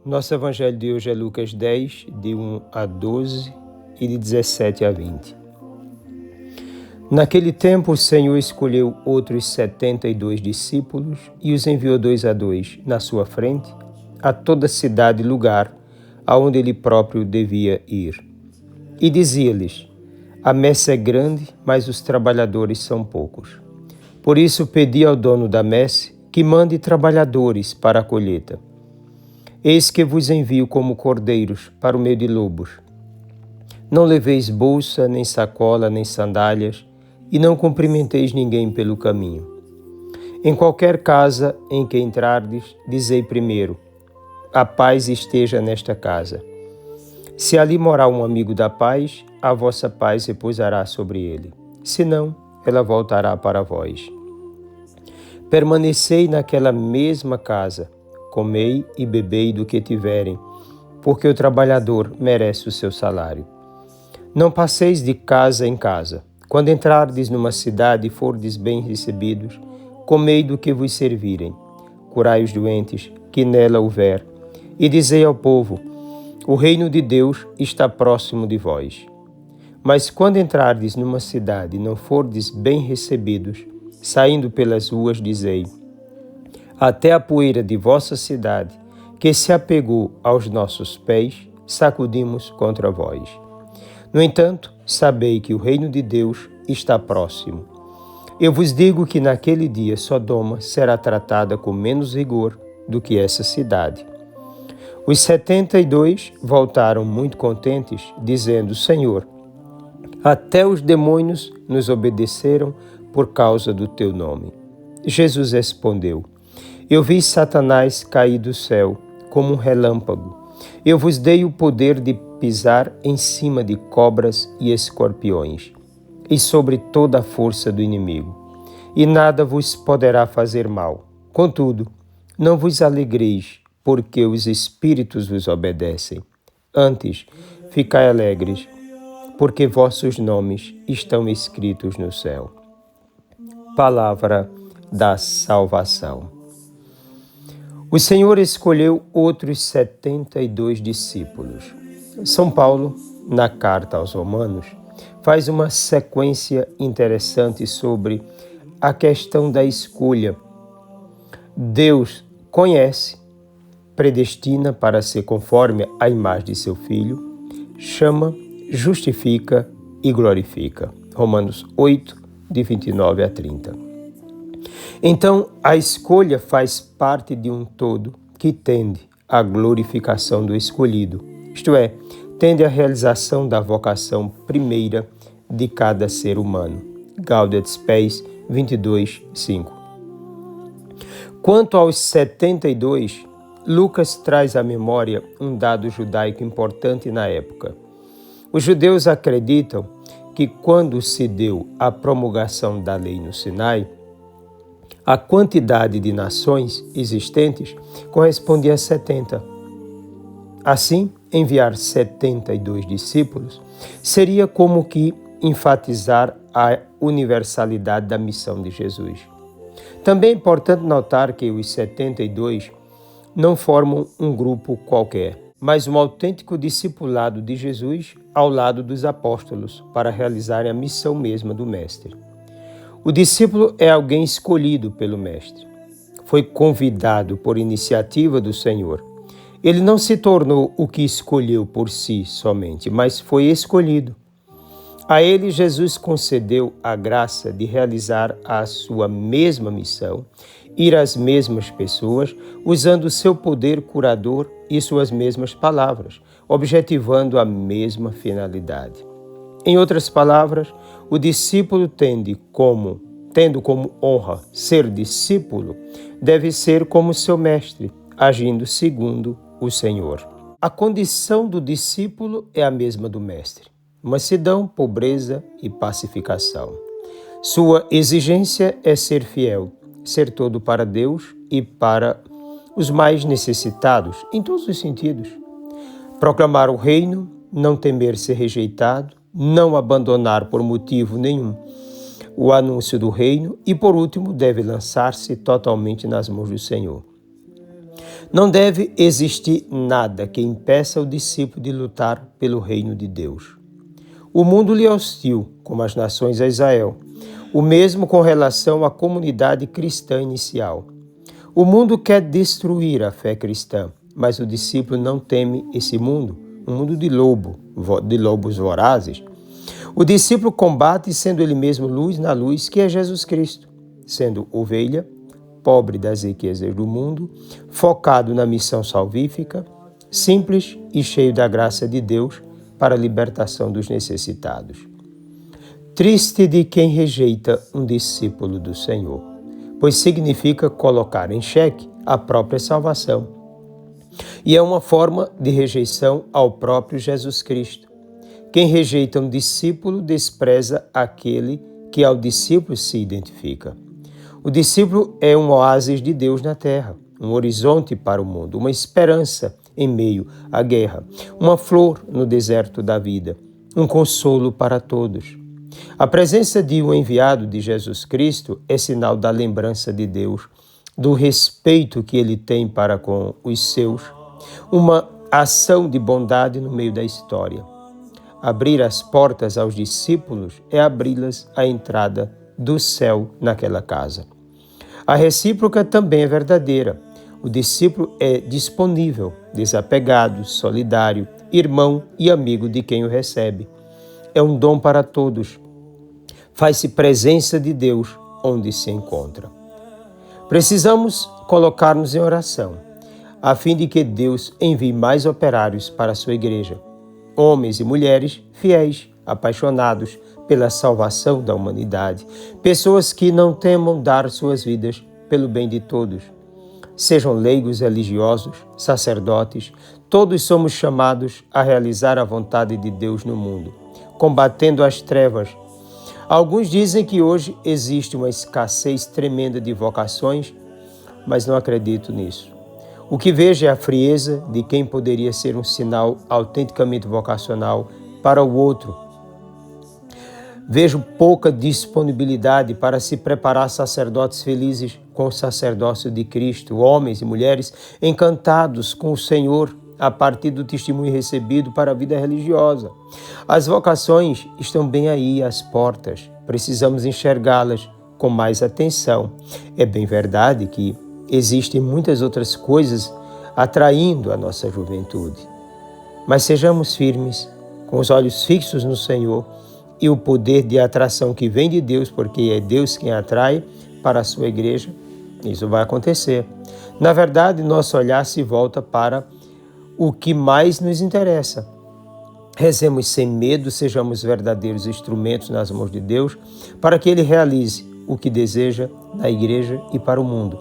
Nosso evangelho de hoje é Lucas 10, de 1 a 12 e de 17 a 20. Naquele tempo, o Senhor escolheu outros 72 discípulos e os enviou 2 a 2 na sua frente a toda cidade e lugar aonde ele próprio devia ir. E dizia-lhes: a messe é grande, mas os trabalhadores são poucos. Por isso pedi ao dono da messe que mande trabalhadores para a colheita. Eis que vos envio como cordeiros para o meio de lobos. Não leveis bolsa, nem sacola, nem sandálias, e não cumprimenteis ninguém pelo caminho. Em qualquer casa em que entrardes, dizei primeiro: a paz esteja nesta casa. Se ali morar um amigo da paz, a vossa paz repousará sobre ele. Se não, ela voltará para vós. Permanecei naquela mesma casa, comei e bebei do que tiverem, porque o trabalhador merece o seu salário. Não passeis de casa em casa. Quando entrardes numa cidade e fordes bem recebidos, comei do que vos servirem. Curai os doentes, que nela houver, e dizei ao povo: o reino de Deus está próximo de vós. Mas quando entrardes numa cidade e não fordes bem recebidos, saindo pelas ruas, dizei: até a poeira de vossa cidade, que se apegou aos nossos pés, sacudimos contra vós. No entanto, sabei que o reino de Deus está próximo. Eu vos digo que naquele dia Sodoma será tratada com menos rigor do que essa cidade. Os 72 voltaram muito contentes, dizendo: Senhor, até os demônios nos obedeceram por causa do teu nome. Jesus respondeu: eu vi Satanás cair do céu como um relâmpago. Eu vos dei o poder de pisar em cima de cobras e escorpiões, e sobre toda a força do inimigo, e nada vos poderá fazer mal. Contudo, não vos alegreis, porque os espíritos vos obedecem. Antes, ficai alegres, porque vossos nomes estão escritos no céu. Palavra da salvação. O Senhor escolheu outros 72 discípulos. São Paulo, na carta aos Romanos, faz uma sequência interessante sobre a questão da escolha. Deus conhece, predestina para ser conforme à imagem de seu Filho, chama, justifica e glorifica. Romanos 8, de 29 a 30. Então, a escolha faz parte de um todo que tende à glorificação do escolhido, isto é, tende à realização da vocação primeira de cada ser humano. Gaudium Spes 22, 5. Quanto aos 72, Lucas traz à memória um dado judaico importante na época. Os judeus acreditam que quando se deu a promulgação da lei no Sinai, a quantidade de nações existentes correspondia a 70. Assim, enviar 72 discípulos seria como que enfatizar a universalidade da missão de Jesus. Também é importante notar que os 72 não formam um grupo qualquer, mas um autêntico discipulado de Jesus ao lado dos apóstolos para realizarem a missão mesma do Mestre. O discípulo é alguém escolhido pelo Mestre. Foi convidado por iniciativa do Senhor. Ele não se tornou o que escolheu por si somente, mas foi escolhido. A ele, Jesus concedeu a graça de realizar a sua mesma missão, ir às mesmas pessoas, usando o seu poder curador e suas mesmas palavras, objetivando a mesma finalidade. Em outras palavras, o discípulo tendo como honra ser discípulo, deve ser como seu mestre, agindo segundo o Senhor. A condição do discípulo é a mesma do mestre: mansidão, pobreza e pacificação. Sua exigência é ser fiel, ser todo para Deus e para os mais necessitados, em todos os sentidos. Proclamar o reino, não temer ser rejeitado, não abandonar por motivo nenhum o anúncio do reino e, por último, deve lançar-se totalmente nas mãos do Senhor. Não deve existir nada que impeça o discípulo de lutar pelo reino de Deus. O mundo lhe é hostil, como as nações a Israel. O mesmo com relação à comunidade cristã inicial. O mundo quer destruir a fé cristã, mas o discípulo não teme esse mundo, um mundo de lobos vorazes. O discípulo combate sendo ele mesmo luz na luz, que é Jesus Cristo, sendo ovelha, pobre das riquezas do mundo, focado na missão salvífica, simples e cheio da graça de Deus para a libertação dos necessitados. Triste de quem rejeita um discípulo do Senhor, pois significa colocar em xeque a própria salvação. E é uma forma de rejeição ao próprio Jesus Cristo. Quem rejeita um discípulo despreza aquele que ao discípulo se identifica. O discípulo é um oásis de Deus na terra, um horizonte para o mundo, uma esperança em meio à guerra, uma flor no deserto da vida, um consolo para todos. A presença de um enviado de Jesus Cristo é sinal da lembrança de Deus, do respeito que ele tem para com os seus, uma ação de bondade no meio da história. Abrir as portas aos discípulos é abri-las à entrada do céu naquela casa. A recíproca também é verdadeira. O discípulo é disponível, desapegado, solidário, irmão e amigo de quem o recebe. É um dom para todos. Faz-se presença de Deus onde se encontra. Precisamos colocar-nos em oração, a fim de que Deus envie mais operários para a sua igreja, homens e mulheres fiéis, apaixonados pela salvação da humanidade, pessoas que não temam dar suas vidas pelo bem de todos. Sejam leigos religiosos, sacerdotes, todos somos chamados a realizar a vontade de Deus no mundo, combatendo as trevas. Alguns dizem que hoje existe uma escassez tremenda de vocações, mas não acredito nisso. O que vejo é a frieza de quem poderia ser um sinal autenticamente vocacional para o outro. Vejo pouca disponibilidade para se preparar sacerdotes felizes com o sacerdócio de Cristo, homens e mulheres encantados com o Senhor a partir do testemunho recebido para a vida religiosa. As vocações estão bem aí às portas, precisamos enxergá-las com mais atenção. É bem verdade que existem muitas outras coisas atraindo a nossa juventude, mas sejamos firmes, com os olhos fixos no Senhor e o poder de atração que vem de Deus, porque é Deus quem atrai para a sua igreja, isso vai acontecer. Na verdade, nosso olhar se volta para o que mais nos interessa. Rezemos sem medo, sejamos verdadeiros instrumentos nas mãos de Deus, para que Ele realize o que deseja na igreja e para o mundo.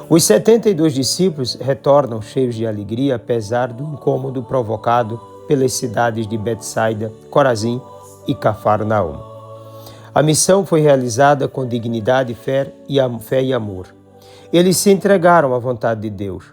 Os 72 discípulos retornam cheios de alegria, apesar do incômodo provocado pelas cidades de Betsaida, Corazim e Cafarnaum. A missão foi realizada com dignidade, fé e amor. Eles se entregaram à vontade de Deus.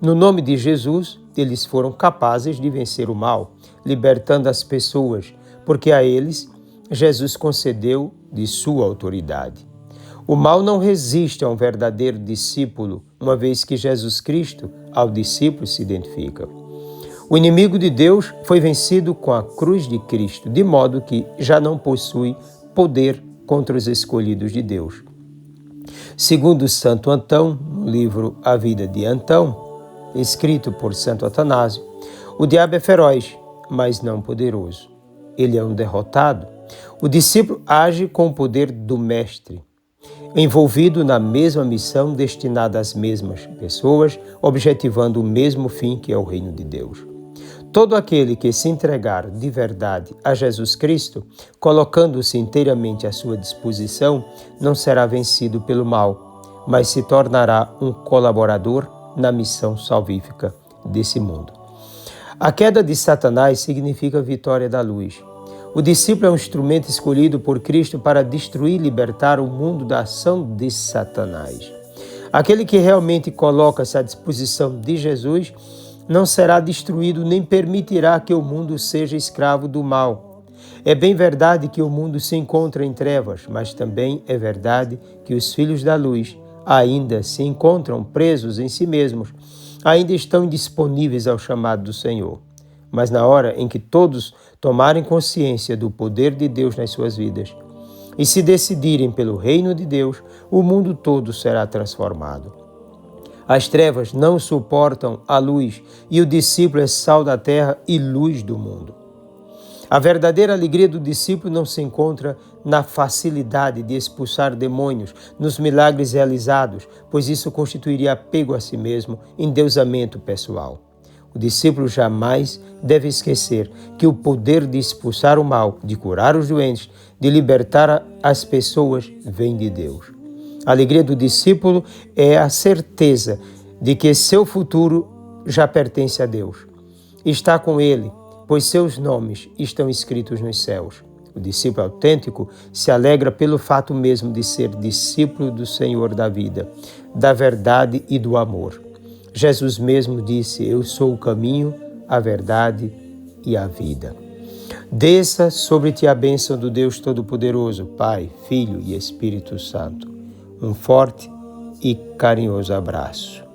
No nome de Jesus, eles foram capazes de vencer o mal, libertando as pessoas, porque a eles Jesus concedeu de sua autoridade. O mal não resiste a um verdadeiro discípulo, uma vez que Jesus Cristo ao discípulo se identifica. O inimigo de Deus foi vencido com a cruz de Cristo, de modo que já não possui poder contra os escolhidos de Deus. Segundo Santo Antão, no livro A Vida de Antão, escrito por Santo Atanásio, o diabo é feroz, mas não poderoso. Ele é um derrotado. O discípulo age com o poder do mestre, envolvido na mesma missão, destinada às mesmas pessoas, objetivando o mesmo fim, que é o reino de Deus. Todo aquele que se entregar de verdade a Jesus Cristo, colocando-se inteiramente à sua disposição, não será vencido pelo mal, mas se tornará um colaborador na missão salvífica desse mundo. A queda de Satanás significa a vitória da luz. O discípulo é um instrumento escolhido por Cristo para destruir e libertar o mundo da ação de Satanás. Aquele que realmente coloca-se à disposição de Jesus não será destruído nem permitirá que o mundo seja escravo do mal. É bem verdade que o mundo se encontra em trevas, mas também é verdade que os filhos da luz ainda se encontram presos em si mesmos, ainda estão indisponíveis ao chamado do Senhor. Mas na hora em que todos tomarem consciência do poder de Deus nas suas vidas e se decidirem pelo reino de Deus, o mundo todo será transformado. As trevas não suportam a luz e o discípulo é sal da terra e luz do mundo. A verdadeira alegria do discípulo não se encontra na facilidade de expulsar demônios, nos milagres realizados, pois isso constituiria apego a si mesmo, endeusamento pessoal. O discípulo jamais deve esquecer que o poder de expulsar o mal, de curar os doentes, de libertar as pessoas, vem de Deus. A alegria do discípulo é a certeza de que seu futuro já pertence a Deus. Está com Ele, pois seus nomes estão escritos nos céus. O discípulo autêntico se alegra pelo fato mesmo de ser discípulo do Senhor da vida, da verdade e do amor. Jesus mesmo disse: eu sou o caminho, a verdade e a vida. Desça sobre ti a bênção do Deus Todo-Poderoso, Pai, Filho e Espírito Santo. Um forte e carinhoso abraço.